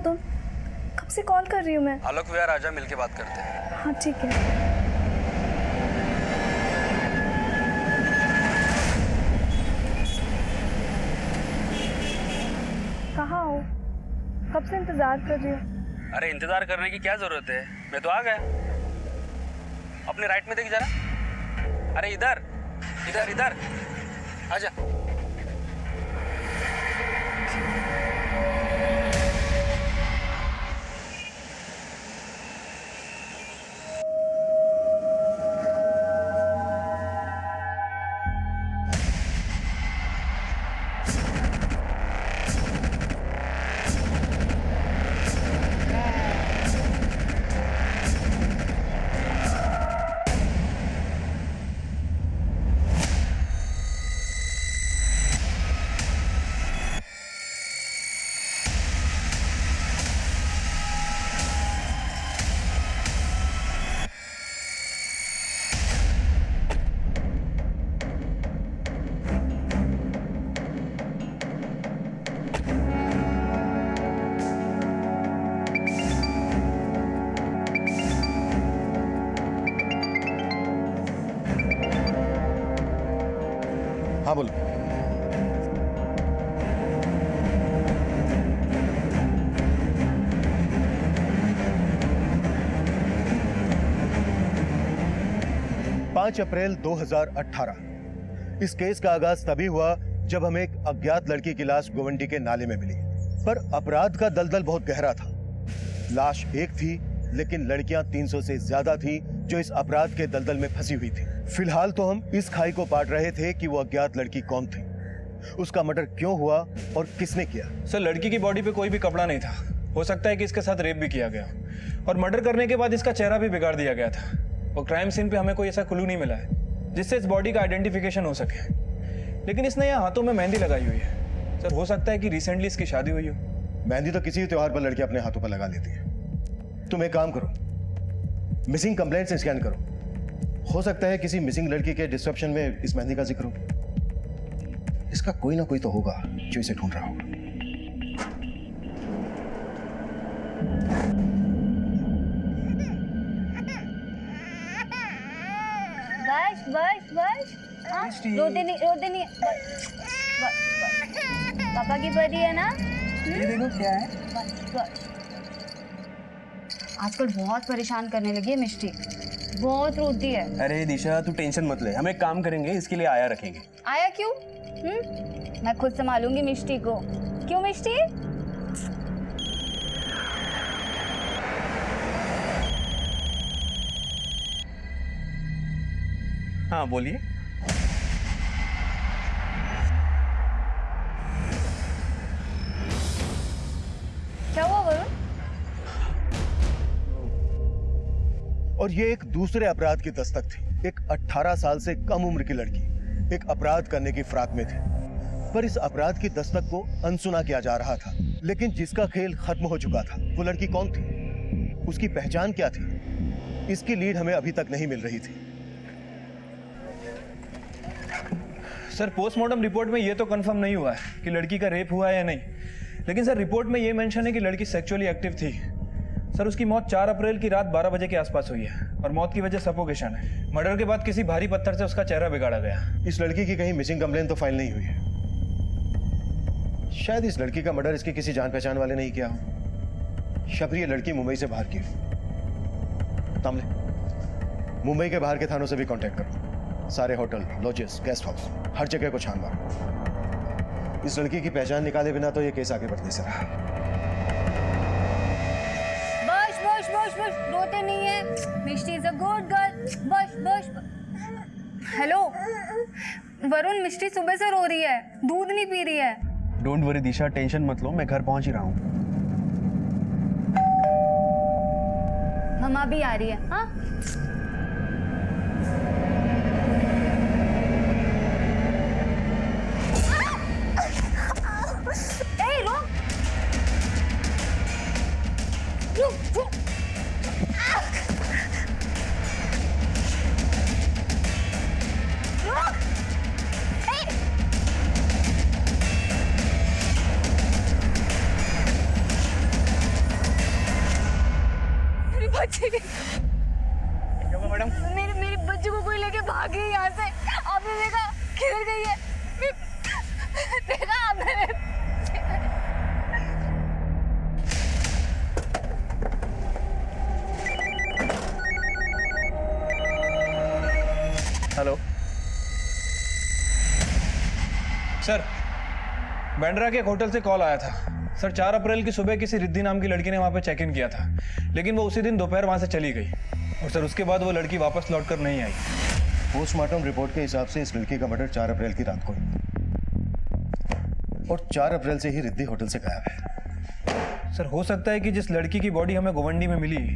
तुम? कब से कॉल कर रही हूँ मैं। आलोक विहार आजा, मिलके बात करते हैं। हाँ ठीक है। कहाँ हो? कब से इंतजार कर रही हूँ। अरे इंतजार करने की क्या जरूरत है, मैं तो आ गया। अपने राइट में देख जरा। अरे इधर इधर इधर आजा। हाँ बोलो। पाँच अप्रैल 2018 इस केस का आगाज तभी हुआ जब हमें एक अज्ञात लड़की की लाश गोवंडी के नाले में मिली। पर अपराध का दलदल बहुत गहरा था। लाश एक थी, लेकिन लड़कियां 300 से ज्यादा थी जो इस अपराध के दलदल में फंसी हुई थी। फिलहाल तो हम इस खाई को पाट रहे थे कि वो अज्ञात लड़की कौन थी, उसका मर्डर क्यों हुआ और किसने किया। सर, लड़की की बॉडी पे कोई भी कपड़ा नहीं था। हो सकता है कि इसके साथ रेप भी किया गया और मर्डर करने के बाद इसका चेहरा भी बिगाड़ दिया गया था। और क्राइम सीन पे हमें कोई ऐसा क्लू नहीं मिला है जिससे इस बॉडी का आइडेंटिफिकेशन हो सके। लेकिन इसने यहाँ हाथों में मेहंदी लगाई हुई है। सर, हो सकता है कि रिसेंटली इसकी शादी हुई हो। मेहंदी तो किसी भी त्योहार पर लड़की अपने हाथों पर लगा लेती है। तुम एक काम करो, मिसिंग कंप्लेंट से स्कैन करो। हो सकता है किसी मिसिंग लड़की के डिस्क्रिप्शन में इस मेहंदी का जिक्र हो। इसका कोई ना कोई तो होगा जो इसे ढूंढ रहा होगा। बस बस बस। हाँ, रोते नहीं। बस। पापा की परी है ना। ये देखो क्या है। बस। आजकल बहुत परेशान करने लगी है मिष्टी, बहुत रोती है। अरे दिशा, तू टेंशन मत ले, हम एक काम करेंगे, इसके लिए आया रखेंगे। आया क्यों? मैं खुद संभालूंगी मिष्टी को। क्यों मिष्टी? हाँ बोलिए। क्या हुआ वरुण? और ये एक दूसरे अपराध की दस्तक थी। एक 18 साल से कम उम्र की लड़की एक अपराध करने की फिराक में थी, पर इस अपराध की दस्तक को अनसुना किया जा रहा था। लेकिन जिसका खेल खत्म हो चुका था, वो लड़की कौन थी, उसकी पहचान क्या थी, इसकी लीड हमें अभी तक नहीं मिल रही थी। सर, पोस्टमार्टम रिपोर्ट में ये तो कंफर्म नहीं हुआ है कि लड़की का रेप हुआ है या नहीं। लेकिन सर, रिपोर्ट में ये मेंशन है कि लड़की सेक्सुअली एक्टिव थी। सर, उसकी मौत 4 अप्रैल की रात 12 बजे के आसपास हुई है और मौत की वजह सफोकेशन है। मर्डर के बाद किसी भारी पत्थर से उसका चेहरा बिगाड़ा गया। इस लड़की की कहीं मिसिंग कंप्लेंट तो फाइल नहीं हुई है। शायद इस लड़की का मर्डर इसके किसी जान पहचान वाले नहीं किया हो। शबरी ये लड़की मुंबई से बाहर की हो। तामले, मुंबई के बाहर के थानों से भी कांटेक्ट करो। सारे होटल, लॉजेस, गेस्ट हाउस, हर जगह को छान मारो। इस लड़की की पहचान निकाले बिना तो ये केस आगे बढ़ नहीं सकता। बस रोते नहीं है। मिष्टी इज अ गुड गर्ल। बस। हेलो वरुण, मिष्टी सुबह से रो रही है, दूध नहीं पी रही है। डोंट वरी दिशा, टेंशन मत लो, मैं घर पहुंच ही रहा हूँ। मम्मा भी आ रही है। हाँ, रुक। क्या हुआ मैडम? मेरे बच्चे को कोई लेके भाग गई यहाँ से। आपने देखा किधर गई है? देखा आपने? हेलो सर, बैंड्रा के एक होटल से कॉल आया था सर। 4 अप्रैल की सुबह किसी रिद्धि नाम की लड़की ने वहां पे चेक इन किया था, लेकिन वो उसी दिन दोपहर वहां से चली गई और सर उसके बाद वो लड़की वापस लौटकर नहीं आई। पोस्टमार्टम रिपोर्ट के हिसाब से इस लड़की का मर्डर 4 अप्रैल की रात को हुआ और 4 अप्रैल से ही रिद्धि होटल से गायब है। सर हो सकता है कि जिस लड़की की बॉडी हमें गोवंडी में मिली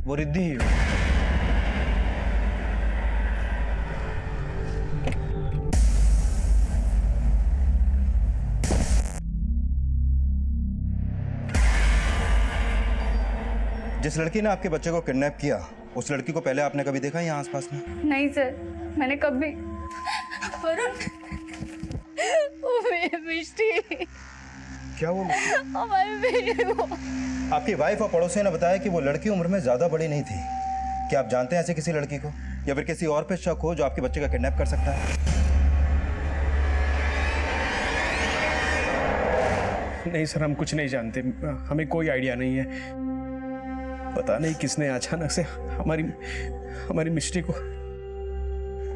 वो रिद्धि ही हो। जिस लड़की ने आपके बच्चे को किडनैप किया, उस लड़की को पहले आपने कभी देखा यहाँ आसपास में? नहीं सर, मैंने कभी। वरुण, वो मेरी मिष्टी, क्या वो? हमारी बेटी वो। आपकी वाइफ और पड़ोसियों ने बताया कि वो लड़की उम्र में ज्यादा बड़ी नहीं थी। क्या आप जानते हैं ऐसे किसी लड़की को, या फिर किसी और पे शक हो जो आपके बच्चे का किडनैप कर सकता है? नहीं सर, हम कुछ नहीं जानते, हमें कोई आइडिया नहीं है। पता नहीं किसने अचानक से हमारी मिष्टी को।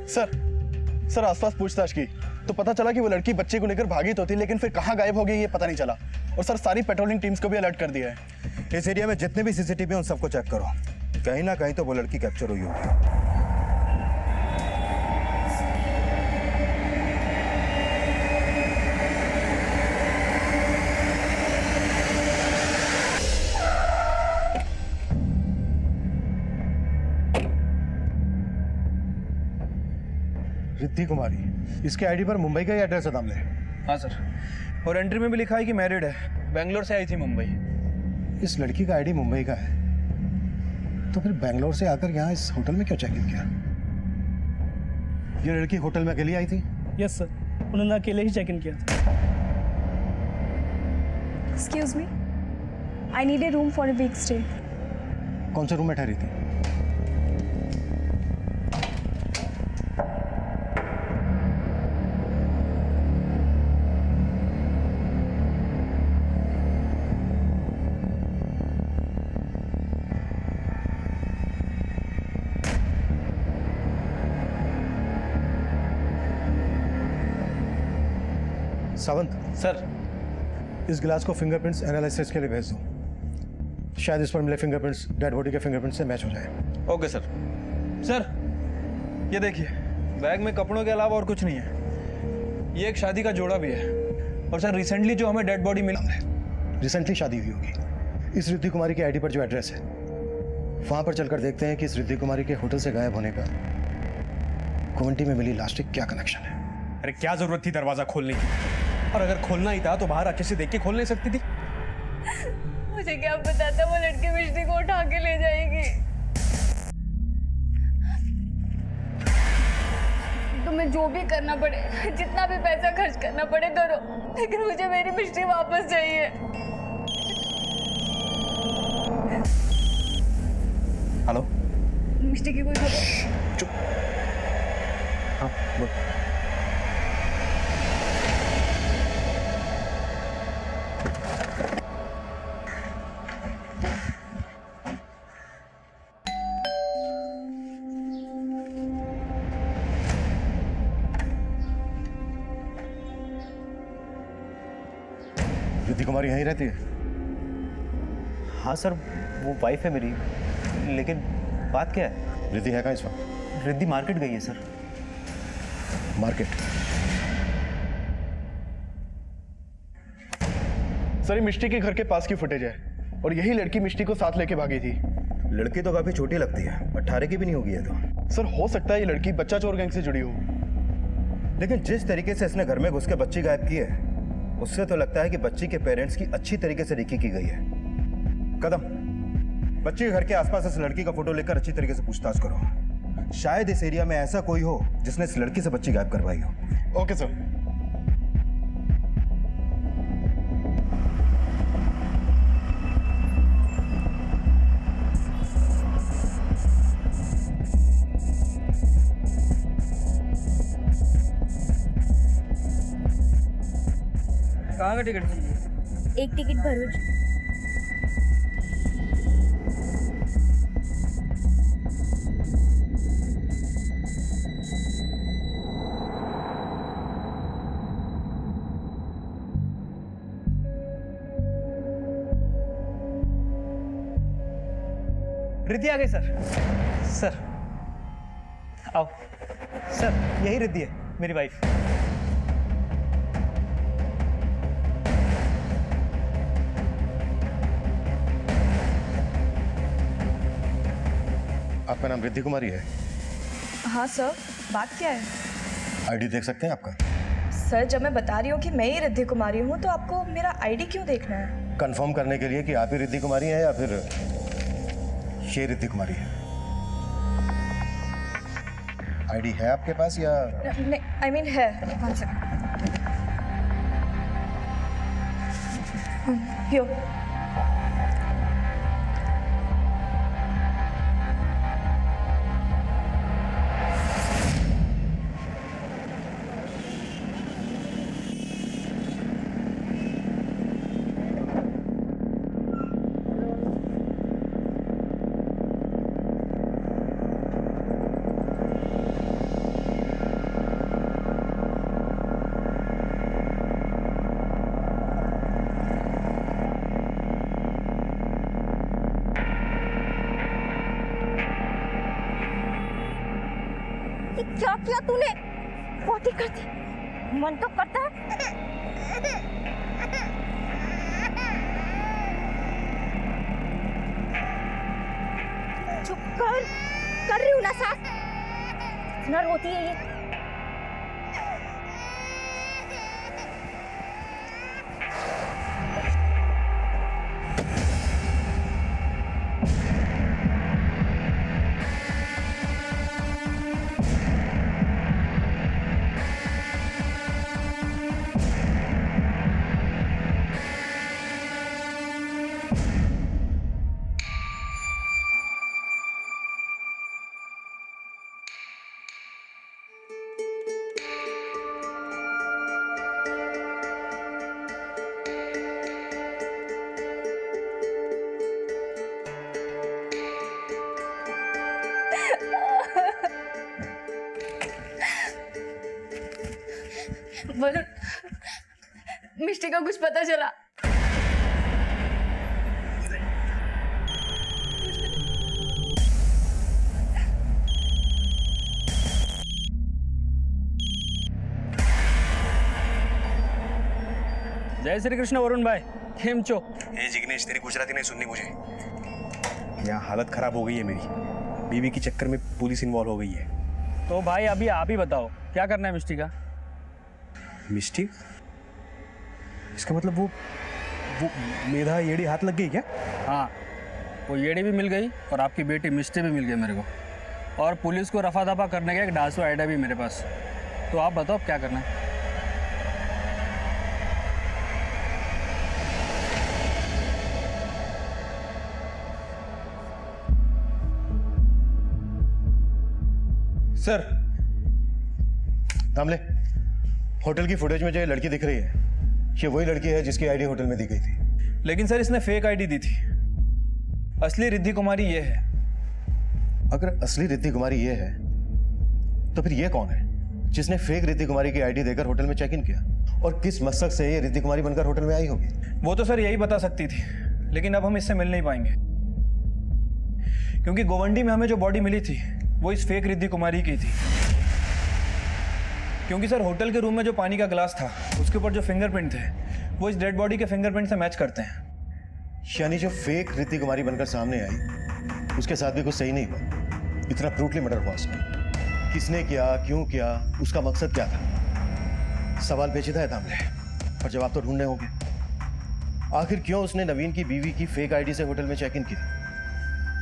सर आसपास पूछताछ की तो पता चला कि वो लड़की बच्चे को लेकर भागी तो थी, लेकिन फिर कहाँ गायब हो गई ये पता नहीं चला। और सर सारी पेट्रोलिंग टीम्स को भी अलर्ट कर दिया है। इस एरिया में जितने भी सीसीटीवी हैं उन सबको चेक करो, कहीं ना कहीं तो वो लड़की कैप्चर हुई होगी। रिद्धि कुमारी, इसके आईडी पर मुंबई का ही एड्रेस है दामले। हाँ सर, और एंट्री में भी लिखा है कि मैरिड है, बेंगलोर से आई थी मुंबई। इस लड़की का आईडी मुंबई का है, तो फिर बेंगलोर से आकर यहाँ इस होटल में क्यों चेक इन किया? ये लड़की होटल में अकेली आई थी? यस सर, उन्होंने अकेले ही चेक इन किया था। Excuse me, I need a room for a week stay. कौन से रूम में ठहरी थी? सावंत सर, इस गिलास को फिंगरप्रिंट्स एनालिसिस के लिए भेज दो। शायद इस पर मिले फिंगरप्रिंट्स डेड बॉडी के फिंगरप्रिंट्स से मैच हो जाए। Okay sir. सर ये देखिए, बैग में कपड़ों के अलावा और कुछ नहीं है। ये एक शादी का जोड़ा भी है, और सर रिसेंटली जो हमें डेड बॉडी मिला है, रिसेंटली शादी हुई होगी। इस रिद्धि कुमारी के आईडी पर जो एड्रेस है वहां पर चलकर देखते हैं कि इस रिद्धि कुमारी के होटल से गायब होने का गोवंटी में मिली लाश से क्या कनेक्शन है। अरे क्या जरूरत थी दरवाजा खोलने की? और अगर खोलना ही था तो बाहर अच्छे से देख के खोल नहीं सकती थी? मुझे क्या पता था वो लड़की मिष्टी को उठा के ले जाएगी। तुम्हें जो भी करना पड़े, जितना भी पैसा खर्च करना पड़े करो, लेकिन मुझे मेरी मिष्टी वापस चाहिए। हेलो, मिष्टी की कोई खबर? हाँ बोल। रिद्धि कुमारी यहीं रहती है? हाँ सर, वो वाइफ है मेरी, लेकिन बात क्या है? रिद्धि है कहाँ इस वक्त? रिद्धि मार्केट गई है सर। मार्केट? सर ये मिष्टी के घर के पास की फुटेज है और यही लड़की मिष्टी को साथ लेके भागी थी। लड़की तो काफी छोटी लगती है, 18 की भी नहीं होगी ये तो। सर हो सकता है ये लड़की बच्चा चोर गैंग से जुड़ी हो। लेकिन जिस तरीके से इसने घर में घुस के बच्ची गायब की है, उससे तो लगता है कि बच्ची के पेरेंट्स की अच्छी तरीके से रेकी की गई है। कदम, बच्ची के घर के आसपास इस लड़की का फोटो लेकर अच्छी तरीके से पूछताछ करो। शायद इस एरिया में ऐसा कोई हो जिसने इस लड़की से बच्ची गायब करवाई हो। Okay sir. का टिकट चाहिए? एक टिकट भरूच। रिद्धि आ गई सर। सर आओ। सर यही रिद्धि है, मेरी वाइफ। आपका नाम रिद्धि कुमारी है? हाँ सर, बात क्या है? आईडी देख सकते हैं आपका? सर जब मैं बता रही हूँ कि मैं ही रिद्धि कुमारी हूँ तो आपको मेरा आईडी क्यों देखना है? कंफर्म करने के लिए कि आप ही रिद्धि कुमारी हैं या फिर ये रिद्धि कुमारी है। आईडी है आपके पास या? नहीं, आई मीन है। 1 सेकंड। यो। क्या किया तूने? बहुत ही करती, मन तो करता है। चुप कर रही हूँ ना सास। इतना रोती है ये। वरुण, मिष्टी का कुछ पता चला? जय श्री कृष्ण वरुण भाई, केम छो? ए जिग्नेश, तेरी गुजराती नहीं सुननी मुझे। यहाँ हालत खराब हो गई है मेरी। बीवी के चक्कर में पुलिस इन्वॉल्व हो गई है। तो भाई अभी आप ही बताओ क्या करना है मिष्टी का? मिष्टी? इसका मतलब वो मेधा येड़ी हाथ लग गई क्या? हाँ, वो येड़ी भी मिल गई और आपकी बेटी मिष्टी भी मिल गई मेरे को। और पुलिस को रफा दफा करने का एक डांसो आइडिया भी मेरे पास। तो आप बताओ क्या करना है? सर दामले, होटल की फुटेज में जो ये लड़की दिख रही है, ये वही लड़की है जिसकी आईडी होटल में दी गई थी। लेकिन सर इसने फेक आईडी दी थी। असली रिद्धि कुमारी ये है। अगर असली रिद्धि कुमारी ये है तो फिर ये कौन है जिसने फेक रिद्धि कुमारी की आईडी देकर होटल में चेक इन किया? और किस मकसद से ये रिद्धि कुमारी बनकर होटल में आई होगी? वो तो सर यही बता सकती थी, लेकिन अब हम इससे मिल नहीं पाएंगे क्योंकि गोवंडी में हमें जो बॉडी मिली थी वो इस फेक रिद्धि कुमारी की थी। क्योंकि सर होटल के रूम में जो पानी का गिलास था उसके ऊपर जो फिंगरप्रिंट थे वो इस डेड बॉडी के फिंगरप्रिंट से मैच करते हैं। यानी जो फेक रिद्धि कुमारी बनकर सामने आई उसके साथ भी कुछ सही नहीं हुआ। इतना ब्रूटली मर्डर हुआ उसका। किसने किया, क्यों किया, उसका मकसद क्या था? सवाल पेचीदा है दामले, और जवाब तो ढूंढने होंगे। आखिर क्यों उसने नवीन की बीवी की फेक आईडी से होटल में चेक इन किया?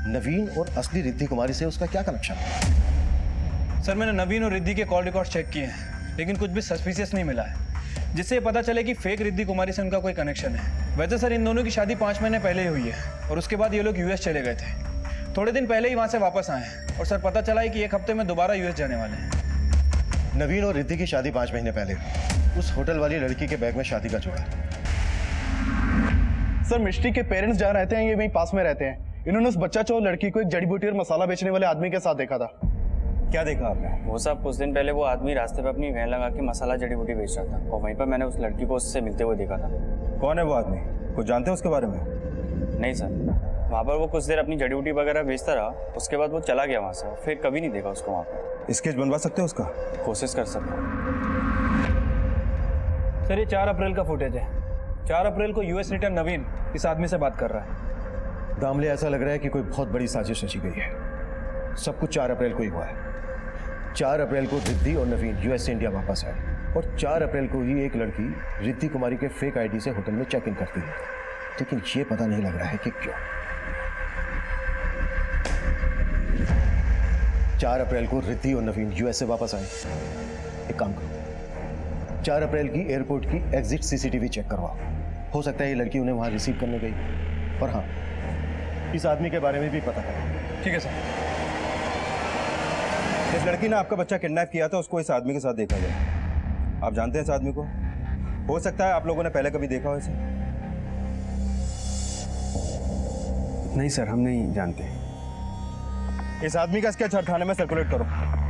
नवीन और असली रिद्धि कुमारी से उसका क्या कनेक्शन है? सर मैंने नवीन और रिद्धि के कॉल रिकॉर्ड चेक किए हैं, लेकिन कुछ भी सस्पिशियस नहीं मिला है जिससे ये पता चले कि फेक रिद्धि कुमारी से उनका कोई कनेक्शन है। वैसे सर इन दोनों की शादी 5 महीने पहले ही हुई है और उसके बाद ये लोग यूएस चले गए थे। थोड़े दिन पहले ही वहाँ से वापस आए हैं और सर पता चला है कि 1 हफ्ते में दोबारा यूएस जाने वाले हैं। नवीन और रिद्धि की शादी 5 महीने पहले हुई। उस होटल वाली लड़की के बैग में शादी का जोड़ा, सर मिष्टी के पेरेंट्स जहाँ रहते हैं ये वहीं पास में रहते हैं। इन्होंने उस बच्चा चोर लड़की को एक जड़ी बूटी और मसाला बेचने वाले आदमी के साथ देखा था। क्या देखा आपने? वो साहब कुछ दिन पहले वो आदमी रास्ते पे अपनी वैन लगा के मसाला जड़ी बूटी बेच रहा था और वहीं पर मैंने उस लड़की को उससे मिलते हुए देखा था। कौन है वो आदमी? कुछ जानते हैं उसके बारे में? नहीं सर, वहाँ पर वो कुछ देर अपनी जड़ी बूटी वगैरह बेचता रहा, उसके बाद वो चला गया वहाँ से, फिर कभी नहीं देखा उसको वहाँ पर। स्केच बनवा सकते हो उसका? कोशिश कर सकता हूँ। सर ये 4 अप्रैल का फुटेज है। 4 अप्रैल को यूएस रिटर्न नवीन इस आदमी से बात कर रहा है। दामले ऐसा लग रहा है कि कोई बहुत बड़ी साजिश रची गई है। सब कुछ 4 अप्रैल को ही हुआ है। 4 अप्रैल को रिद्धि और नवीन यूएस से इंडिया वापस आए और 4 अप्रैल को ही एक लड़की रिद्धि कुमारी के फेक आईडी से होटल में चेक इन करती है, लेकिन ये पता नहीं लग रहा है कि क्यों। 4 अप्रैल को रिद्धि और नवीन यूएस से वापस आए। एक काम करो, 4 अप्रैल की एयरपोर्ट की एग्जिट सीसीटीवी चेक करवाओ। हो सकता है ये लड़की उन्हें वहां रिसीव करने गई। और हाँ, इस आदमी के बारे में भी पता करो। ठीक है सर। जिस लड़की ने आपका बच्चा किडनैप किया था उसको इस आदमी के साथ देखा गया। आप जानते हैं इस आदमी को? हो सकता है आप लोगों ने पहले कभी देखा हो इसे। नहीं सर, हम नहीं जानते। इस आदमी का स्केच हर थाने में सर्कुलेट करो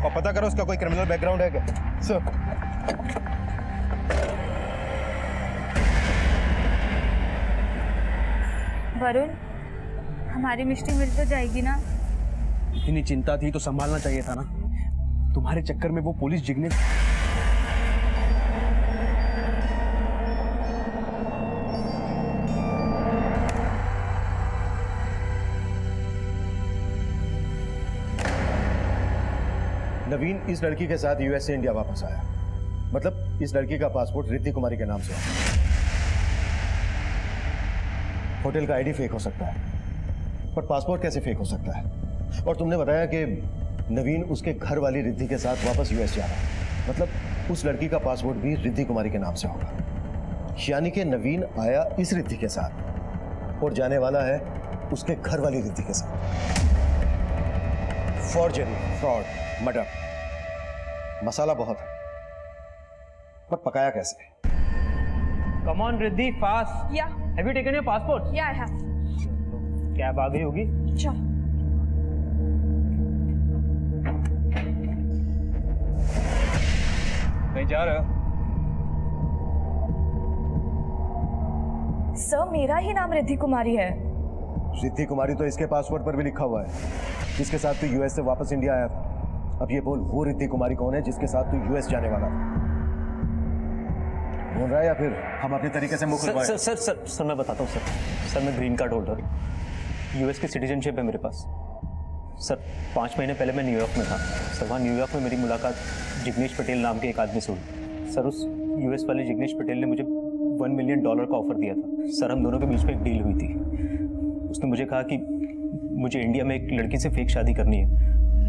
और पता करो उसका कोई क्रिमिनल बैकग्राउंड है क्या। सर वरुण, हमारी मिष्टी मिल तो जाएगी ना? इतनी चिंता थी तो संभालना चाहिए था ना। तुम्हारे चक्कर में वो पुलिस जिग्नेश। नवीन इस लड़की के साथ यूएस से इंडिया वापस आया, मतलब इस लड़की का पासपोर्ट रिद्धि कुमारी के नाम से है। होटल का आईडी फेक हो सकता है, पर पासपोर्ट कैसे फेक हो सकता है? और तुमने बताया कि नवीन उसके घर वाली रिद्धि के साथ वापस यूएस जा रहा है, मतलब उस लड़की का पासपोर्ट भी रिद्धि कुमारी के नाम से होगा। यानी कि नवीन आया इस रिद्धि के साथ और जाने वाला है उसके घर वाली रिद्धि के साथ। फॉर्जरी, फ्रॉड, मर्डर, मसाला बहुत है, पर पकाया कैसे? Come on Riddhi, fast. या have you taken your passport? या आई हैव। कैब आ गई होगी। चल। कहीं जा रहे हो? सर मेरा ही नाम रिद्धि कुमारी है। रिद्धि कुमारी तो इसके पासपोर्ट पर भी लिखा हुआ है, जिसके साथ तू यूएस से वापस इंडिया आया था। अब ये बोल, वो रिद्धि कुमारी कौन है जिसके साथ तू यूएस जाने वाला था? बोल रहा है या फिर हम अपने तरीके से मुख सर सर सर सर मैं बताता हूँ सर मैं ग्रीन कार्ड होल्डर, यूएस की सिटीजनशिप है मेरे पास। सर 5 महीने पहले मैं न्यूयॉर्क में था। सर वहाँ न्यूयॉर्क में मेरी मुलाकात जिग्नेश पटेल नाम के एक आदमी से हुई। सर उस यूएस वाले जिग्नेश पटेल ने मुझे $1 मिलियन का ऑफर दिया था। सर हम दोनों के बीच में एक डील हुई थी। उसने मुझे कहा कि मुझे इंडिया में एक लड़की से फेक शादी करनी है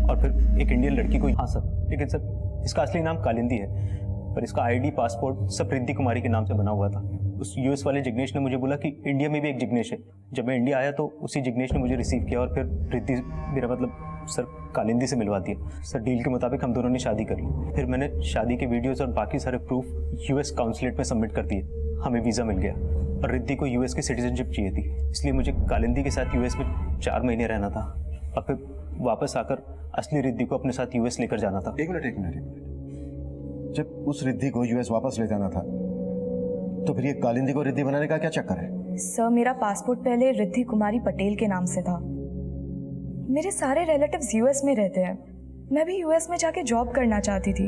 और फिर एक इंडियन लड़की को। हाँ सर, लेकिन सर इसका असली नाम कालिंदी है, पर इसका आईडी पासपोर्ट सब रिद्धि कुमारी के नाम से बना हुआ था। उस यूएस वाले जिग्नेश ने मुझे बोला कि इंडिया में भी एक जिग्नेश है। जब मैं इंडिया आया तो उसी जिग्नेश ने मुझे रिसीव किया और फिर रिद्धि, मेरा मतलब सर कालिंदी से मिलवा दिया। सर डील के मुताबिक हम दोनों ने शादी कर ली। फिर मैंने शादी के वीडियोस और बाकी सारे प्रूफ यूएस काउंसलेट में सबमिट कर दिए। हमें वीज़ा मिल गया और रिद्धि को यूएस की सिटीजनशिप चाहिए थी, इसलिए मुझे कालिंदी के साथ यूएस में 4 महीने रहना था और फिर वापस आकर असली रिद्धि को अपने साथ यूएस लेकर जाना था। एक मिनट। जब उस रिद्धि को यूएस वापस ले जाना था तो फिर ये कालिंदी को रिद्धि बनाने का क्या चक्कर है? सर मेरा पासपोर्ट पहले रिद्धि कुमारी पटेल के नाम से था। मेरे सारे रिलेटिव्स यूएस में रहते हैं। मैं भी यूएस में जाके जॉब करना चाहती थी,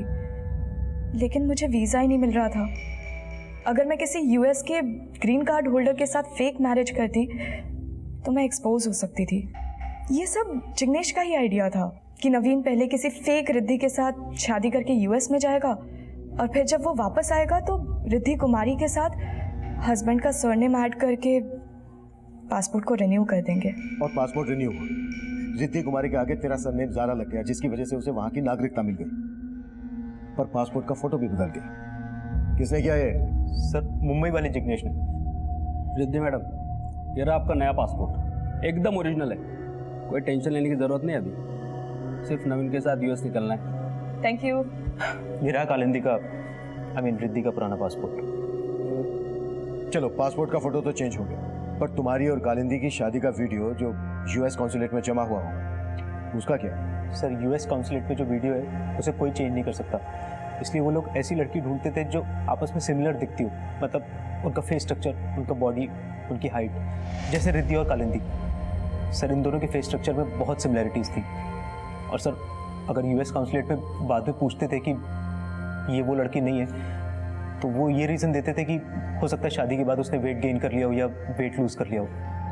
लेकिन मुझे वीज़ा ही नहीं मिल रहा था। अगर मैं किसी यूएस के ग्रीन कार्ड होल्डर के साथ फेक मैरिज करती तो मैं एक्सपोज हो सकती थी। ये सब जिग्नेश का ही आइडिया था कि नवीन पहले किसी फेक रिद्धि के साथ शादी करके यूएस में जाएगा और फिर जब वो वापस आएगा तो रिद्धि कुमारी के साथ हस्बैंड का सरनेम ऐड करके पासपोर्ट को रिन्यू कर देंगे। और पासपोर्ट रिन्यू हुआ, रिद्धि कुमारी के आगे तेरा सरनेम ज़ारा लग गया, जिसकी वजह से उसे वहां की नागरिकता मिल गई, पर पासपोर्ट का फोटो भी बदल गया। किसने किया ये? सर मुंबई वाले जिग्नेश ने। रिद्धि मैडम, ये रहा आपका नया पासपोर्ट, एकदम ओरिजिनल है। कोई टेंशन लेने की ज़रूरत नहीं अभी, सिर्फ नवीन के साथ यूएस निकलना है। Thank you. ये रहा कालिंदी का, रिद्धि का पुराना पासपोर्ट। चलो, पासपोर्ट का फोटो तो चेंज हो गया, पर तुम्हारी और कालिंदी की शादी का वीडियो जो यूएस कॉन्सुलेट में जमा हुआ होगा, उसका क्या? सर यूएस कॉन्सुलेट में जो वीडियो है उसे कोई चेंज नहीं कर सकता, इसलिए वो लोग ऐसी लड़की ढूंढते थे जो आपस में सिमिलर दिखती हो, मतलब उनका फेस स्ट्रक्चर, उनका बॉडी, उनकी हाइट, जैसे रिद्धि और कालिंदी। सर इन दोनों के फेस स्ट्रक्चर में बहुत सिमिलैरिटीज़ थी। और सर अगर यूएस कॉन्सुलेट में बाद में पूछते थे कि ये वो लड़की नहीं है, तो वो ये रीज़न देते थे कि हो सकता है शादी के बाद उसने वेट गेन कर लिया हो या वेट लूज कर लिया हो।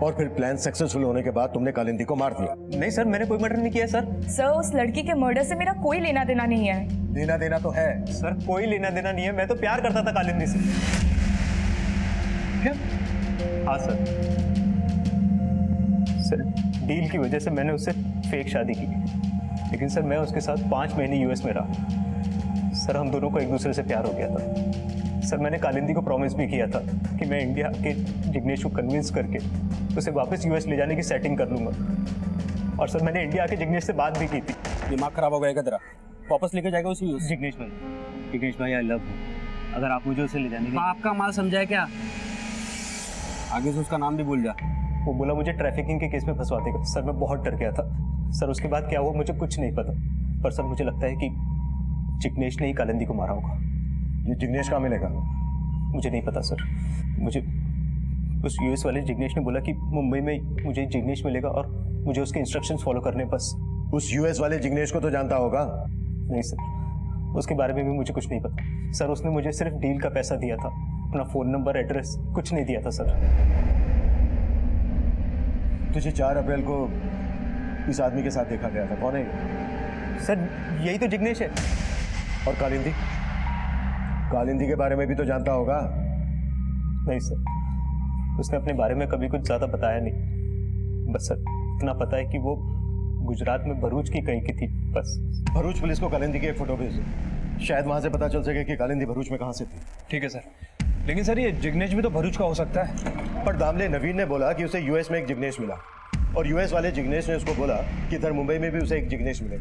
और फिर प्लान सक्सेसफुल होने के बाद तुमने कालिंदी को मार दिया? नहीं सर, मैंने कोई मर्डर नहीं किया सर। सर उस लड़की के मर्डर से मेरा कोई लेना देना नहीं है। लेना देना तो है सर, कोई लेना देना नहीं है, मैं तो प्यार करता था कालिंदी से। क्या? हाँ सर। सर डील की वजह से मैंने उससे फेक शादी की, लेकिन सर मैं उसके साथ 5 महीने यूएस में रहा। सर हम दोनों को एक दूसरे से प्यार हो गया था। सर मैंने कालिंदी को प्रॉमिस भी किया था कि मैं इंडिया के जिग्नेश को कन्विंस करके उसे वापस यूएस ले जाने की सेटिंग कर लूँगा। और सर मैंने इंडिया के जिग्नेश से बात भी की थी। दिमाग खराब हो गया तेरा? वापस लेके जाएगा उसी जिग्नेश भाई आई लव यू, अगर आप मुझे उसे ले जाने आपका माल समझाए क्या? आगे से उसका नाम भी भूल जा। वो बोला मुझे ट्रैफिकिंग के केस में फंसवा देगा। सर मैं बहुत डर गया था। सर उसके बाद क्या हुआ मुझे कुछ नहीं पता, पर सर मुझे लगता है कि जिग्नेश ने ही कालिंदी को मारा होगा। ये जिग्नेश कहाँ मिलेगा? मुझे नहीं पता सर। मुझे उस यूएस वाले जिग्नेश ने बोला कि मुंबई में मुझे जिग्नेश मिलेगा और मुझे उसके इंस्ट्रक्शंस फॉलो करने बस। उस यूएस वाले जिग्नेश को तो जानता होगा? नहीं सर, उसके बारे में भी मुझे कुछ नहीं पता। सर उसने मुझे सिर्फ डील का पैसा दिया था, अपना फ़ोन नंबर, एड्रेस कुछ नहीं दिया था सर। तुझे 4 अप्रैल को इस आदमी के साथ देखा गया था, कौन है ये? सर यही तो जिग्नेश है। और कालिंदी? कालिंदी के बारे में भी तो जानता होगा? नहीं सर, उसने अपने बारे में कभी कुछ ज़्यादा बताया नहीं। बस सर इतना पता है कि वो गुजरात में भरूच की कहीं की थी, बस। भरूच पुलिस को कालिंदी की एक फोटो भेज, शायद वहां से पता चल सके कि कालिंदी भरूच में कहां से थी। ठीक है सर, लेकिन सर ये जिग्नेश भी तो भरूच का हो सकता है। पर दामले नवीन ने बोला कि उसे यूएस में एक जिग्नेश मिला, और यूएस वाले जिग्नेश ने उसको बोला कि इधर मुंबई में भी उसे एक जिग्नेश मिले।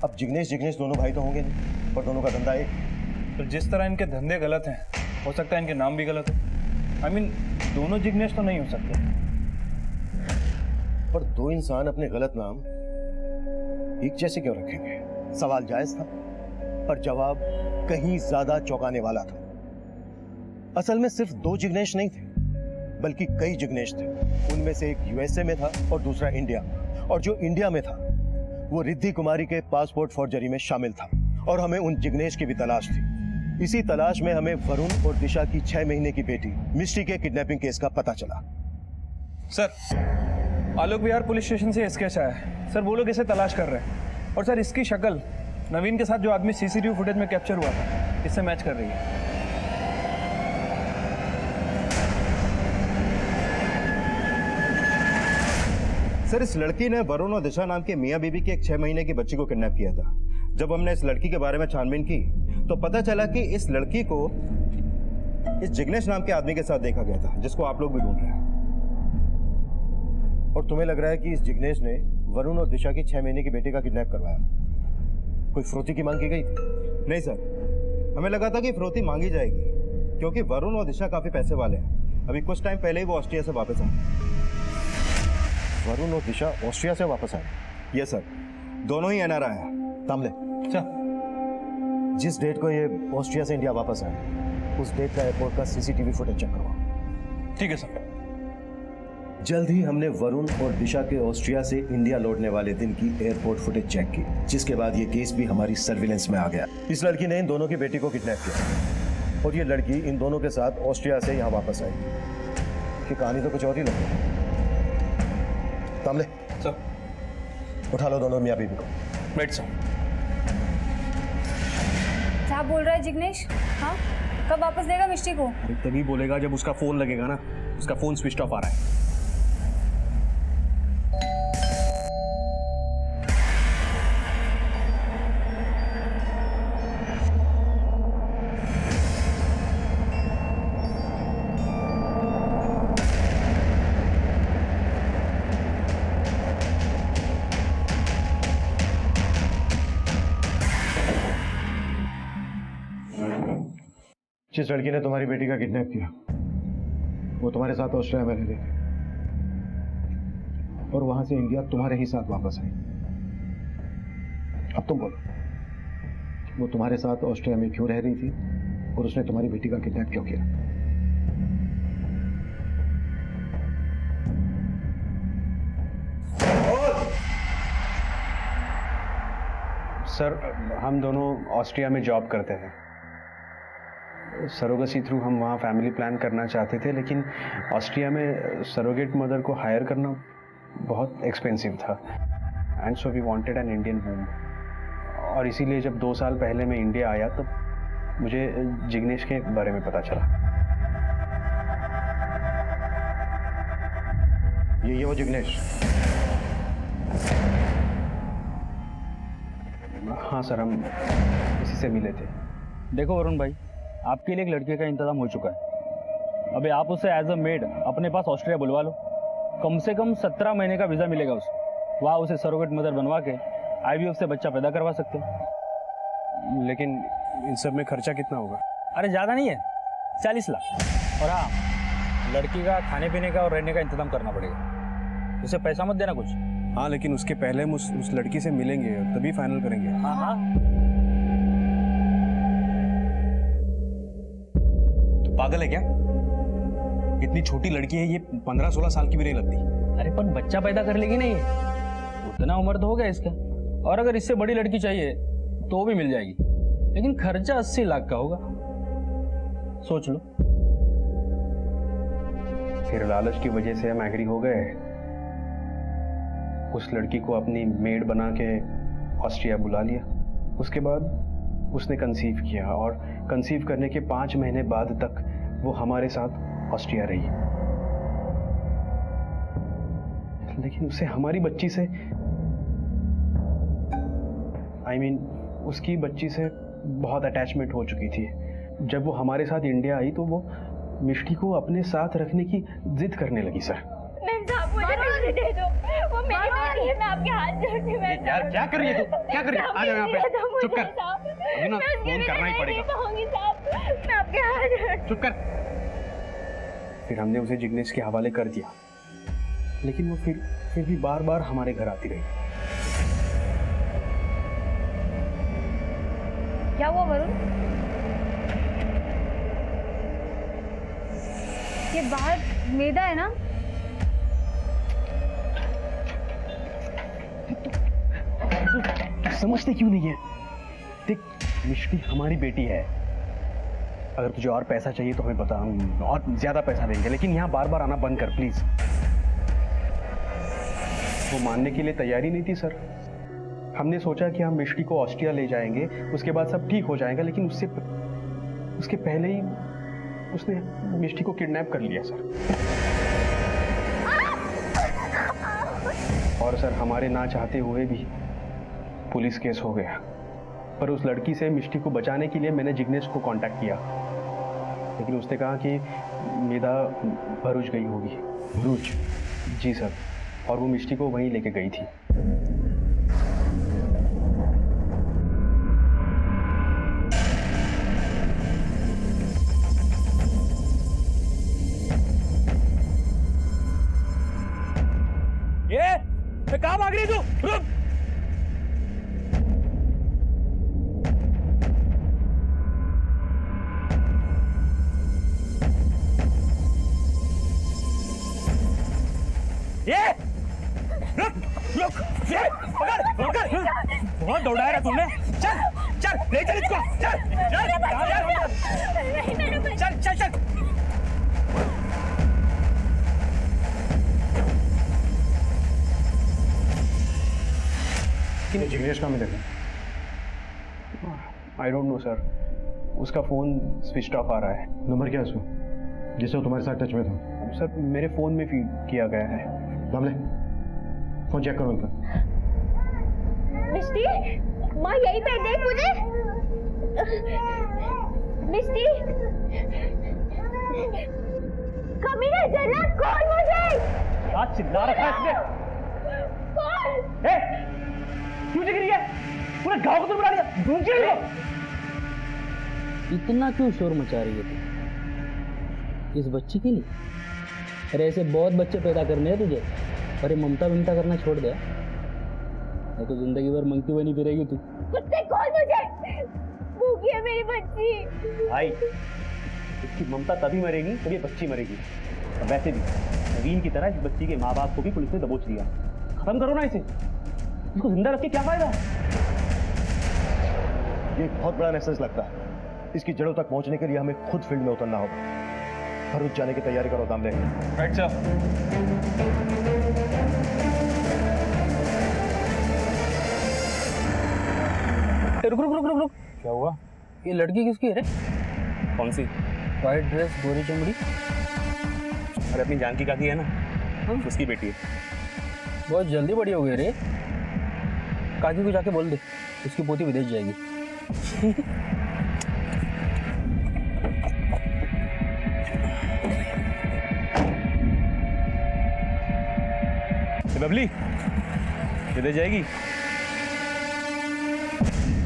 अब जिग्नेश दोनों भाई तो होंगे नहीं, और दोनों का धंधा एक। तो जिस तरह इनके धंधे गलत हैं, हो सकता है इनके नाम भी गलत हो। आई मीन दोनों जिग्नेश तो नहीं हो सकते। पर 2 इंसान अपने गलत नाम एक जैसे क्यों रखेंगे? सवाल जायज था, पर जवाब कहीं ज्यादा चौंकाने वाला था। असल में सिर्फ 2 जिग्नेश नहीं थे, बल्कि कई जिग्नेश थे। उनमें से एक यूएसए में था और दूसरा इंडिया में। और जो इंडिया में था वो रिद्धि कुमारी के पासपोर्ट फॉर्जरी में शामिल था, और हमें उन जिग्नेश की भी तलाश थी। इसी तलाश में हमें वरुण और दिशा की 6 महीने की बेटी मिष्टी के किडनैपिंग केस का पता चला। सर आलोक विहार पुलिस स्टेशन से स्केच आया है। सर वो लोग इसे तलाश कर रहे हैं, और सर इसकी शक्ल नवीन के साथ जो आदमी सीसीटीवी फुटेज में कैप्चर हुआ था इससे मैच कर रही है। सर इस लड़की ने वरुण और दिशा नाम के मियां बीबी की एक 6 महीने की बच्ची को किडनैप किया था। जब हमने इस लड़की के बारे में छानबीन की तो पता चला कि इस लड़की को इस जिग्नेश नाम के आदमी के साथ देखा गया था, जिसको आप लोग भी ढूंढ रहे हैं। और तुम्हें लग रहा है कि इस जिग्नेश ने वरुण और दिशा की 6 महीने की बेटी का किडनैप करवाया? कोई फ्रोती की मांग की गई थी? नहीं सर, हमें लगा था कि फिरौती मांगी जाएगी, क्योंकि वरुण और दिशा काफी पैसे वाले हैं। अभी कुछ टाइम पहले ही वो ऑस्ट्रिया से वापस आए। वरुण और दिशा ऑस्ट्रिया से वापस आए? यस सर, दोनों ही एनआरआई हैं। तामले, जिस डेट को ये ऑस्ट्रिया से इंडिया वापस आए उस डेट का एयरपोर्ट का सीसीटीवी फुटेज चेक करवाओ। ठीक है सर। जल्द ही हमने वरुण और दिशा के ऑस्ट्रिया से इंडिया लौटने वाले दिन की एयरपोर्ट फुटेज चेक की, जिसके बाद ये केस भी हमारी सर्विलेंस में आ गया। इस लड़की ने इन दोनों की बेटी को किडनैप किया, और ये लड़की इन दोनों के साथ ऑस्ट्रिया से यहाँ वापस आई। कि कहानी तो कुछ और ही लग रही है। तामले सर, उठा लो दोनों मियाँ बीबी को। Wait sir. क्या बोल रहा है जिग्नेश? हाँ, कब वापस देगा मिष्टी को? तभी बोलेगा जब उसका फोन लगेगा ना। उसका फोन स्विच ऑफ आ रहा है। जिस लड़की ने तुम्हारी बेटी का किडनैप किया वो तुम्हारे साथ ऑस्ट्रेलिया में रह रही थी और वहां से इंडिया तुम्हारे ही साथ वापस आई। अब तुम बोलो, वो तुम्हारे साथ ऑस्ट्रेलिया में क्यों रह रही थी और उसने तुम्हारी बेटी का किडनैप क्यों किया? सर, हम दोनों ऑस्ट्रिया में जॉब करते हैं। सरोगेसी थ्रू हम वहाँ फैमिली प्लान करना चाहते थे, लेकिन ऑस्ट्रिया में सरोगेट मदर को हायर करना बहुत एक्सपेंसिव था, and so we wanted an Indian womb. और इसीलिए जब 2 साल पहले मैं इंडिया आया तब मुझे जिग्नेश के बारे में पता चला। ये वो जिग्नेश? हाँ सर, हम इसी से मिले थे। देखो वरुण भाई, आपके लिए एक लड़के का इंतजाम हो चुका है। अभी आप उसे एज अ मेड अपने पास ऑस्ट्रिया बुलवा लो। कम से कम 17 महीने का वीज़ा मिलेगा उसे। वहाँ उसे सरोगेट मदर बनवा के IVF से बच्चा पैदा करवा सकते हो। लेकिन इन सब में खर्चा कितना होगा? अरे ज़्यादा नहीं है, 40 लाख। और हाँ, लड़की का खाने पीने का और रहने का इंतजाम करना पड़ेगा। उसे पैसा मत देना कुछ। हाँ, लेकिन उसके पहले हम उस लड़की से मिलेंगे और तभी फाइनल करेंगे। हाँ हाँ, तो पागल है क्या? इतनी छोटी लड़की है ये, 15-16 साल की भी नहीं लगती। अरे पर बच्चा पैदा कर लेगी नहीं, उतना उम्र तो हो गया इसका। और अगर इससे बड़ी लड़की चाहिए तो भी मिल जाएगी, लेकिन खर्चा 80 लाख का होगा। सोच लो। फिर लालच की वजह से हम एग्री हो गए। उस लड़की को अपनी मेड बना के ऑस्ट्रिया बुला लिया। उसके बाद उसने कंसीव किया और कंसीव करने के 5 महीने बाद तक वो हमारे साथ ऑस्ट्रिया रही। लेकिन उसे हमारी बच्ची से उसकी बच्ची से बहुत अटैचमेंट हो चुकी थी। जब वो हमारे साथ इंडिया आई तो वो मिष्टी को अपने साथ रखने की जिद करने लगी। सर मुझे दे दो, वो मेरी बेटी है, मैं आपके हाथ जोड़ती हूँ। यार क्या कर रही है तू? क्या कर रही है? आ जाओ यहाँ पे। चुप कर। अभी ना फोन करना ही पड़ेगा। मैं आपके हाथ जोड़ती। चुप कर। फिर हमने उसे जिग्नेश के हवाले कर दिया, लेकिन वो फिर भी बार बार हमारे घर आती रही। क्या हुआ वरुण? ये बाहर मैदा है ना? समझते क्यों नहीं है? देख, मिष्टी हमारी बेटी है। अगर तुझे और पैसा चाहिए तो हमें बता, हम और ज्यादा पैसा देंगे, लेकिन यहाँ बार बार आना बंद कर प्लीज। वो मानने के लिए तैयारी नहीं थी सर। हमने सोचा कि हम मिष्टी को ऑस्ट्रिया ले जाएंगे, उसके बाद सब ठीक हो जाएगा, लेकिन उसके पहले ही उसने मिष्टी को किडनैप कर लिया सर। और सर, हमारे ना चाहते हुए भी पुलिस केस हो गया। पर उस लड़की से मिष्टी को बचाने के लिए मैंने जिग्नेश को कांटेक्ट किया, लेकिन उसने कहा कि मेदा भरूच गई होगी। भरूच? जी सर, और वो मिष्टी को वहीं लेके गई थी। ये कहाँ भाग रही तू? रुक! बहुत दौड़ाया है तुमने। चल चल, ले चल इसको। चल चल चल चल चल। कि जिग्नेश कहाँ मिलेगा? आई डोंट नो सर, उसका फोन स्विच ऑफ आ रहा है। नंबर क्या है उसका जिससे वो तुम्हारे साथ टच में था? सर, मेरे फोन में फीड किया गया है। दामले, फोन चेक करो उनका। मिष्टी, माँ यहीं पे देख मुझे। मिष्टी, कमीने जन्नत कौन मुझे? क्या चिल्ला रखा है इसने? कौन? क्यों जग रही है? पूरे गांव को तो बुला लिया। ढूंढ रही हो? इतना क्यों शोर मचा रही है तू? इस बच्ची के लिए? अरे ऐसे बहुत बच्चे पैदा करने हैं तुझे। अरे ममता विमता करना छोड़ दे, नहीं तो जिंदगी भर मंगती बनी फिरेगी तू। कुत्ते कौन मुझे, भूखी है मेरी बच्ची। भाई इसकी ममता तभी मरेगी जब ये बच्ची मरेगी। और वैसे भी नवीन की तरह इस बच्ची के माँ बाप को भी पुलिस ने दबोच लिया। खत्म करो ना इसे, इसको जिंदा रख के क्या फायदा। ये एक बहुत बड़ा मैसेज लगता है। इसकी जड़ों तक पहुंचने के लिए हमें खुद फील्ड में उतरना होगा। भरूच जाने की तैयारी करो दामले। Right sir. रुक रुक रुक रुक रुक, क्या हुआ? ये लड़की किसकी है रे? कौन सी? वाइट ड्रेस, गोरी चमड़ी। अरे अपनी जानकी काकी है ना, उसकी बेटी है। बहुत जल्दी बड़ी हो गई रे। काकी को जाके बोल दे उसकी पोती विदेश जाएगी। बबली विदेश जाएगी।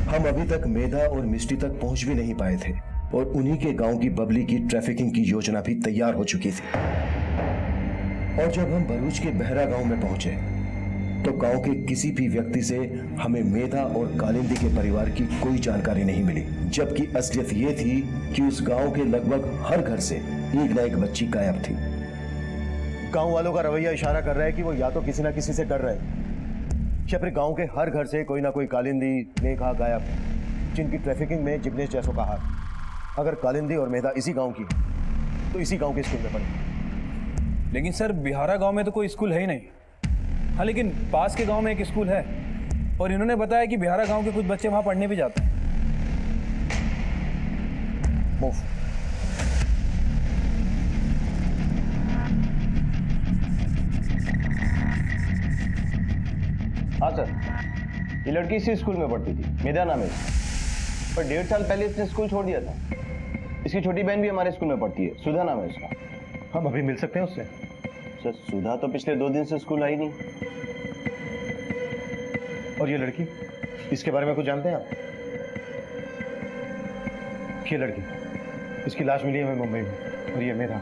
हम अभी तक मेधा और मिष्टी तक पहुंच भी नहीं पाए थे और उन्हीं के गांव की बबली की ट्रैफिकिंग की योजना भी तैयार हो चुकी थी। और जब हम भरूच के बहरा गांव में पहुंचे तो गांव के किसी भी व्यक्ति से हमें मेधा और कालिंदी के परिवार की कोई जानकारी नहीं मिली, जबकि असलियत ये थी कि उस गांव के लगभग हर घर से एक न एक बच्ची गायब थी। गांव वालों का रवैया इशारा कर रहा है कि वो या तो किसी ना किसी से डर रहे हैं या फिर गांव के हर घर से कोई ना कोई कालिंदी, मेघा गायब, जिनकी ट्रैफिकिंग में जिग्नेश जैसों का हाथ। अगर कालिंदी और मेधा इसी गांव की तो इसी गांव के स्कूल में पढ़े। लेकिन सर बिहारा गांव में तो कोई स्कूल है ही नहीं। हाँ लेकिन पास के गांव में एक स्कूल है और इन्होंने बताया कि बिहारा गांव के कुछ बच्चे वहां पढ़ने भी जाते हैं। मूव। हाँ सर, ये लड़की इसी स्कूल में पढ़ती थी, मेधा नाम है, पर 1.5 साल पहले इसने स्कूल छोड़ दिया था। इसकी छोटी बहन भी हमारे स्कूल में पढ़ती है, सुधा नाम है उसका। हम अभी मिल सकते हैं उससे? सर सुधा तो पिछले 2 दिन से स्कूल आई नहीं। और ये लड़की, इसके बारे में कुछ जानते हैं आप? ये लड़की, इसकी लाश मिली हमें मुंबई में। और ये मेधा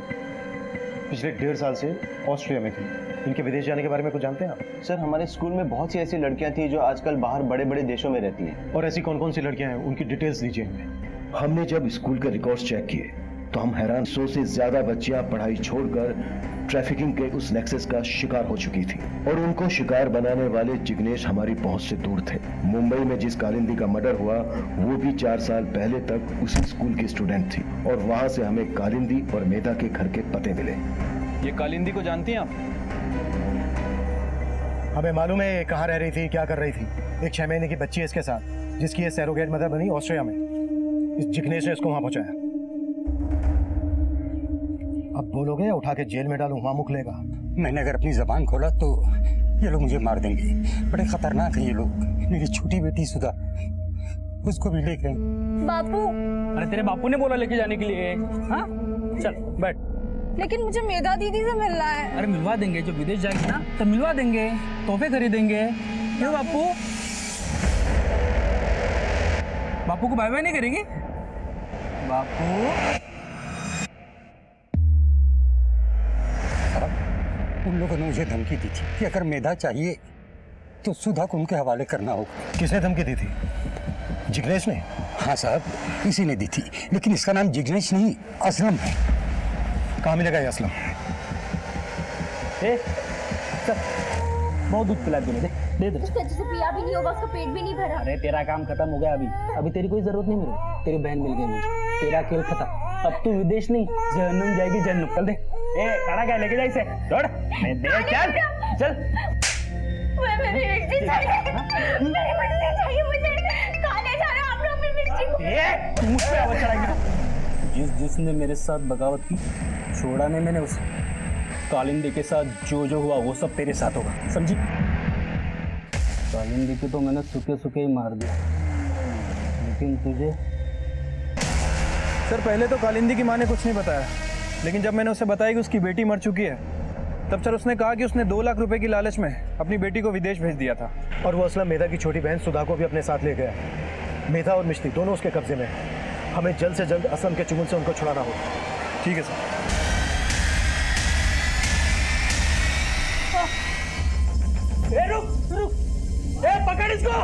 पिछले 1.5 साल से ऑस्ट्रिया में थी। इनके विदेश जाने के बारे में कुछ जानते हैं आप? सर हमारे स्कूल में बहुत सी ऐसी लड़कियां थी जो आजकल बाहर बड़े बड़े देशों में रहती हैं। और ऐसी कौन कौन सी लड़कियां हैं, उनकी डिटेल्स दीजिए हमें। हमने जब स्कूल के रिकॉर्ड्स चेक किए तो हम हैरान, 100 से ज्यादा बच्चियां पढ़ाई छोड़कर ट्रैफिकिंग के उस नेक्सस का शिकार हो चुकी थी और उनको शिकार बनाने वाले जिग्नेश हमारी पहुंच से दूर थे। मुंबई में जिस कालिंदी का मर्डर हुआ वो भी 4 साल पहले तक उसी स्कूल की स्टूडेंट थी और वहां से हमें कालिंदी और मेधा के घर के पते मिले। ये कालिंदी को जानती हैं आप? हमें मालूम है कहाँ रह रही थी, क्या कर रही थी। एक 6 महीने की बच्ची है इसके साथ, जिसकी ये सैरोगेट मदर बनी ऑस्ट्रिया में। इस जिग्नेश ने इसको वहां पहुंचाया। अब बोलोगे या उठा के जेल में डालूं, वहां मुख लेगा। मैंने अगर अपनी जबान खोला तो ये लोग मुझे मार देंगे। बड़े खतरनाक हैं ये लोग। मेरी छोटी बेटी सुधा, उसको भी ले गए। बापू, अरे तेरे बापू ने बोला लेके जाने के लिए। हाँ चल बैठ। लेकिन मुझे मेधा दीदी से मिलना है। अरे मिलवा देंगे, जब विदेश जाएगी ना तो मिलवा देंगे, तोहफे खरीदेंगे। क्यों बापू? बापू को बाय बाय नहीं करेंगे? बापू उन लोगों ने मुझे धमकी दी थी कि अगर मेधा चाहिए तो सुधा को उनके हवाले करना होगा। किसने धमकी दी थी? जिग्नेश ने? हाँ साहब, इसी ने दी थी, लेकिन इसका नाम जिग्नेश नहीं असलम है। कहाँ मिलेगा ये असलम? बहुत दूध पिला दे दे दे। उससे अच्छे से पिया भी नहीं होगा, उसका पेट भी नहीं भरा। अरे तेरा काम खत्म हो गया। अभी तेरी कोई जरूरत नहीं मेरे। तेरी बहन मिल गई मुझे, तेरा खेल खत्म। अब तू विदेश नहीं, जहन्नुम जाएगी, जहन्नुम। चल दे। खड़ा क्या लेके जा इसे, दौड़। मैं दे, चल चल। मेरी मिर्ची चाहिए, मेरी मिर्ची चाहिए मुझे। कहाँ ले जा रहे हो आप लोग मेरी मिर्ची को? तू मुझ पे आवाज चढ़ाएगी। जिसने मेरे साथ बगावत की, छोड़ा नहीं मैंने उसे। कालिंदी के साथ जो हुआ वो सब तेरे साथ होगा, समझी? कालिंदी को तो मैंने सूखे सूखे ही मार दिया, लेकिन तुझे? सर पहले तो कालिंदी की माँ ने कुछ नहीं बताया, लेकिन जब मैंने उसे बताया कि उसकी बेटी मर चुकी है, तब सर उसने कहा कि उसने 2 लाख रुपए की लालच में अपनी बेटी को विदेश भेज दिया था। और वो असलम मेधा की छोटी बहन सुधा को भी अपने साथ ले गया। मेधा और मिश्ती दोनों उसके कब्जे में हैं। हमें जल्द से जल्द असलम के चुंगल से उनको छुड़ाना होगा। ठीक है सर। इसको।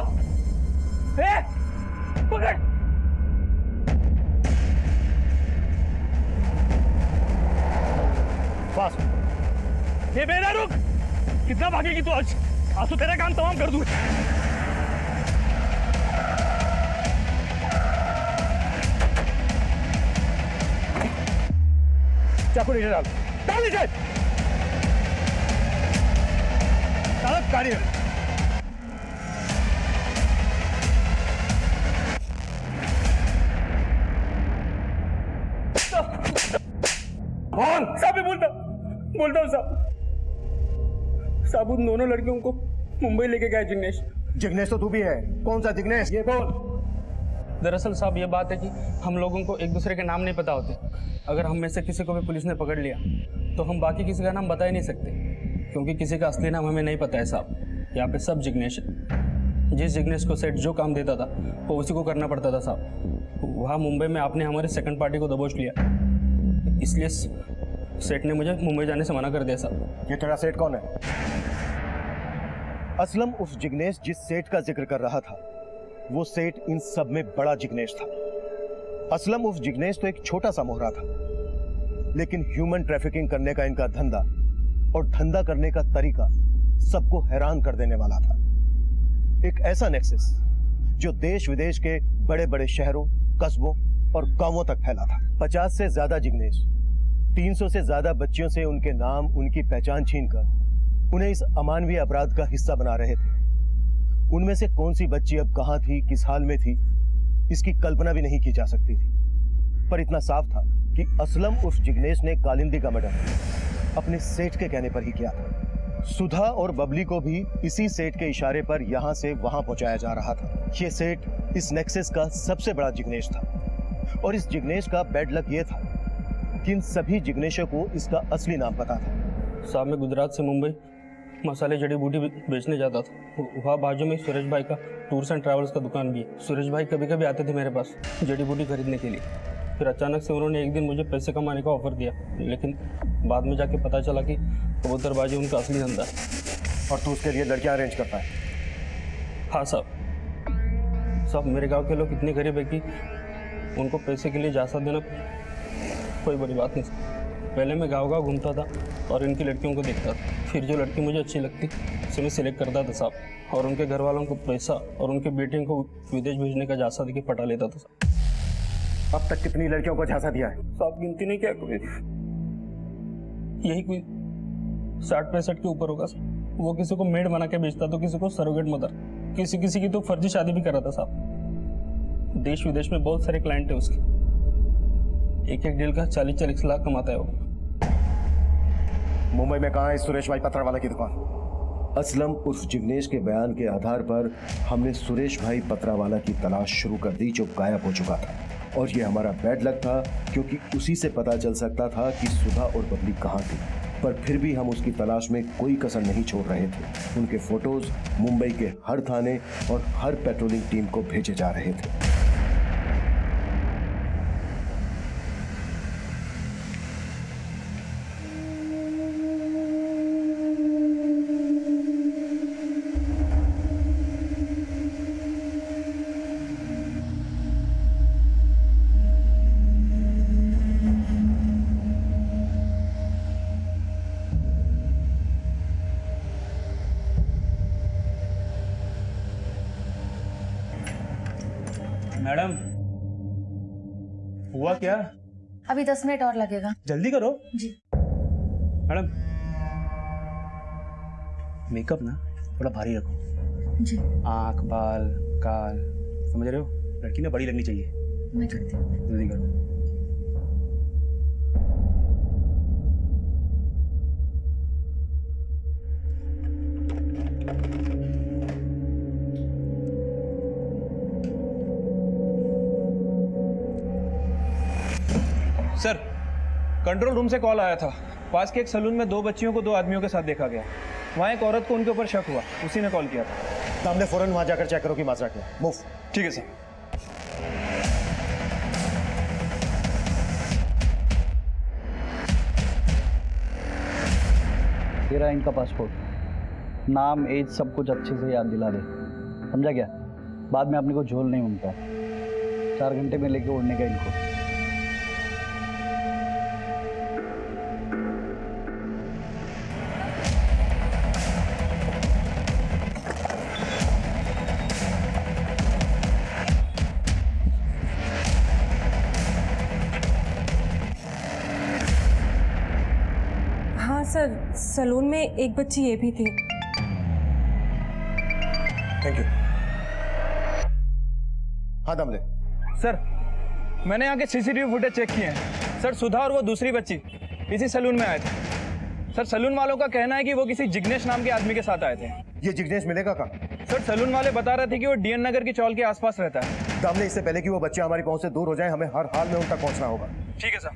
पकड़। फास्ट। ये बेटा रुक, कितना भागेगी तू आज? आज तो तेरा काम तमाम कर दूं। चाकू नीचे डाल, डाल नीचे। डाल गाड़ी में। साहब बोलता हूँ साहब उन दोनों लड़कियों को मुंबई लेके गए जिग्नेश। जिग्नेश तो तू भी है। कौन सा जिग्नेश? ये बोल। दरअसल साहब ये बात है कि हम लोगों को एक दूसरे के नाम नहीं पता होते। अगर हम में से किसी को भी पुलिस ने पकड़ लिया तो हम बाकी किसी का नाम बता ही नहीं सकते, क्योंकि किसी का असली नाम हमें नहीं पता है साहब। यहाँ पे सब जिग्नेश है। जिस जिग्नेश को सेठ जो काम देता था वो उसी को करना पड़ता था साहब। वहाँ मुंबई में आपने हमारे सेकंड पार्टी को दबोच लिया, इसलिए सेठ ने मुझे मुंबई जाने से मना कर दिया साहब। ये तेरा सेठ कौन है? असलम उस जिग्नेश जिस सेठ का जिक्र कर रहा था, वो सेठ इन सब में बड़ा जिग्नेश था। असलम उस जिग्नेश तो एक छोटा सा मोहरा था, लेकिन ह्यूमन ट्रैफिकिंग करने का इनका धंधा और धंधा करने का तरीका सबको हैरान कर देने वाला था। एक ऐसा नेक्सस जो देश विदेश के बड़े बड़े शहरों, कस्बों और गांवों तक फैला था। 50 से ज्यादा जिग्नेश 300 से ज्यादा बच्चियों से उनके नाम, उनकी पहचान छीनकर उन्हें इस अमानवीय अपराध का हिस्सा बना रहे थे। उनमें से कौन सी बच्ची अब कहां थी, किस हाल में थी, इसकी कल्पना भी नहीं की जा सकती थी। पर इतना साफ था कि असलम उस जिग्नेश ने कालिंदी का मर्डर अपने सेठ के कहने पर ही किया था। सुधा और बबली को भी इसी सेठ के इशारे पर यहां से वहां पहुंचाया जा रहा था। यह सेठ इस नेक्सस का सबसे बड़ा जिग्नेश था, और इस जिग्नेश का बैड लक यह था कि इन सभी जिग्नेशों को इसका असली नाम पता था। साहब मैं गुजरात से मुंबई मसाले जड़ी बूटी बेचने जाता था। वहाँ बाजू में सुरेश भाई का टूर्स एंड ट्रैवल्स का दुकान भी है। सुरेश भाई कभी कभी आते थे मेरे पास जड़ी बूटी खरीदने के लिए। फिर अचानक से उन्होंने एक दिन मुझे पैसे कमाने का ऑफर दिया, लेकिन बाद में जाके पता चला कि कबूतरबाजी उनका असली धंधा है। और तू उसके लिए लड़कियां अरेंज करता है? हाँ साहब मेरे गाँव के लोग इतने गरीब है कि उनको पैसे के लिए इजाज़त देना कोई बड़ी बात नहीं। पहले मैं गाँव घूमता था और इनकी लड़कियों को देखता था, फिर जो लड़की मुझे अच्छी लगती उसे मैं सिलेक्ट करता था साहब, और उनके घर वालों को पैसा और उनके बेटियों को विदेश भेजने का झांसा देके पटा लेता था साहब। अब तक कितनी लड़कियों को झांसा दिया है? साहब गिनती नहीं, क्या यही कोई 60-65 के ऊपर होगा साहब। वो किसी को मेड बना के बेचता तो किसी को सरोगेट मदर, किसी की तो फर्जी शादी भी करा था साहब। देश विदेश में बहुत सारे क्लाइंट है उसके, एक डील का 40-40 लाख कमाता है वो। मुंबई में कहाँ है सुरेश भाई पत्रवाला की दुकान? असलम उर्फ जिग्नेश के बयान के आधार पर हमने सुरेश भाई पत्रावाला की तलाश शुरू कर दी, जो गायब हो चुका था। और ये हमारा बैड लक था, क्योंकि उसी से पता चल सकता था कि सुधा और बबली कहाँ थी। पर फिर भी हम उसकी तलाश में कोई कसर नहीं छोड़ रहे थे। उनके फोटोज मुंबई के हर थाने और हर पेट्रोलिंग टीम को भेजे जा रहे थे। मैडम हुआ क्या? अभी 10 मिनट और लगेगा। जल्दी करो जी। मैडम मेकअप ना थोड़ा भारी रखो जी। आंख, बाल, काल, समझ रहे हो? लड़की ना बड़ी लगनी चाहिए। मैं करती हूँ। जल्दी करो। सर कंट्रोल रूम से कॉल आया था। पास के एक सलून में 2 बच्चियों को 2 आदमियों के साथ देखा गया। वहाँ एक औरत को उनके ऊपर शक हुआ, उसी ने कॉल किया था। सामने फौरन वहां जाकर चेक करो कि माजरा क्या। मूव। ठीक है सर। तेरा इनका पासपोर्ट, नाम, एज सब कुछ अच्छे से याद दिला दे, समझा क्या? बाद में अपने को झोल नहीं उनका, 4 घंटे में लेके उड़ने का इनको। हाँ सर, सलून में एक बच्ची ये भी थी। Thank you. हाँ दामले। सर मैंने यहाँ के सीसीटीवी फुटेज चेक किए हैं सर। सुधा और वो दूसरी बच्ची इसी सलून में आए थे सर। सलून वालों का कहना है कि वो किसी जिग्नेश नाम के आदमी के साथ आए थे। ये जिग्नेश मिलेगा कहाँ? सर सलून वाले बता रहे थे कि वो डीएन नगर की चौल के आसपास रहता है। दामले, इससे पहले कि वो बच्चे हमारी पहुंच से दूर हो जाएं, हमें हर हाल में उन तक पहुंचना होगा। ठीक है सर।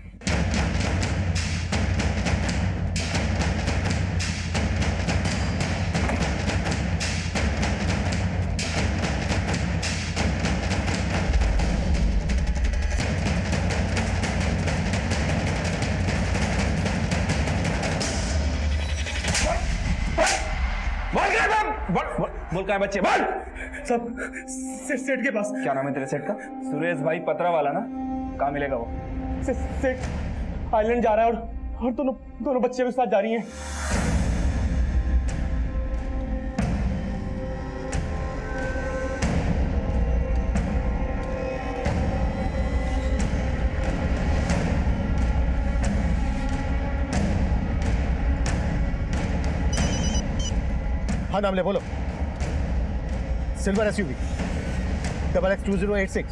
बोल क्या है बच्चे? बोल। सब सेठ के पास। क्या नाम है तेरे सेठ का? सुरेश भाई पतरा वाला ना? कहाँ मिलेगा वो? सेठ आइलैंड जा रहा है और दोनों बच्चे भी साथ जा रही हैं। हाँ नामले, बोलो। Silver SUV XX2086।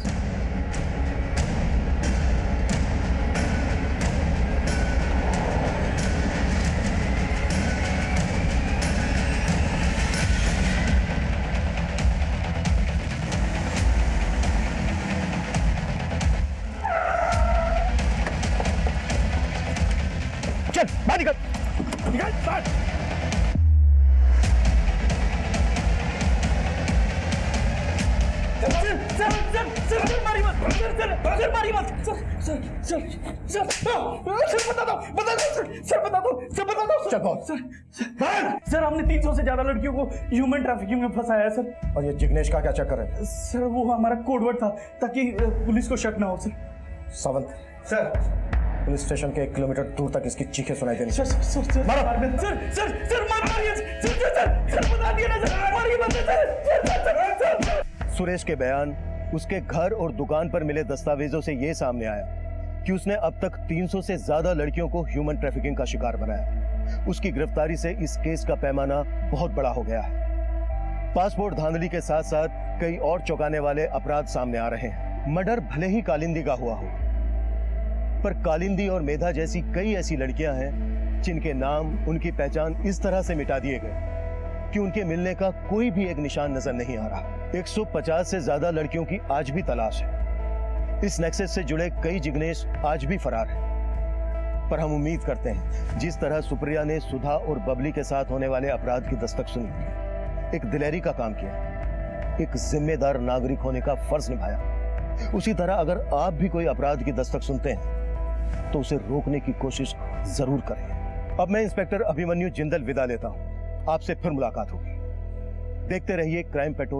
चल बाहर निकल, निकल बाहर। सर मारी मत, सर मारी मत, सर बता दो। सर हमने 300 से ज्यादा लड़कियों को ह्यूमन ट्रैफिकिंग में फंसाया है सर। और ये जिग्नेश का क्या चक्कर है? सर वो हमारा कोडवर्ड था ताकि पुलिस को शक ना हो sir. Sawant sir, police station के 1 किलोमीटर दूर तक इसकी चीखें सुनाई देनी। सर बता दिया ना सर, मारिए मत सर। सुरेश के बयान, उसके घर और दुकान पर मिले दस्तावेजों से यह सामने आया कि उसने अब तक 300 से ज्यादा लड़कियों को ह्यूमन ट्रैफिकिंग का शिकार बनाया। उसकी गिरफ्तारी से इस केस का पैमाना बहुत बड़ा हो गया है। पासपोर्ट धांधली के साथ साथ कई और चौंकाने वाले अपराध सामने आ रहे हैं। मर्डर भले ही कालिंदी का हुआ हो, पर कालिंदी और मेधा जैसी कई ऐसी लड़कियां हैं जिनके नाम, उनकी पहचान इस तरह से मिटा दिए गए कि उनके मिलने का कोई भी एक निशान नजर नहीं आ रहा। 150 से ज्यादा लड़कियों की आज भी तलाश है। इस नेक्सस से जुड़े कई जिग्नेश आज भी फरार हैं। पर हम उम्मीद करते हैं जिस तरह सुप्रिया ने सुधा और बबली के साथ होने वाले अपराध की दस्तक सुनी, एक दिलेरी का काम किया, एक जिम्मेदार नागरिक होने का फर्ज निभाया, उसी तरह अगर आप भी कोई अपराध की दस्तक सुनते हैं तो उसे रोकने की कोशिश जरूर करें। अब मैं इंस्पेक्टर अभिमन्यु जिंदल विदा लेता हूं। आपसे फिर मुलाकात होगी। देखते रहिए क्राइम पेट्रोल।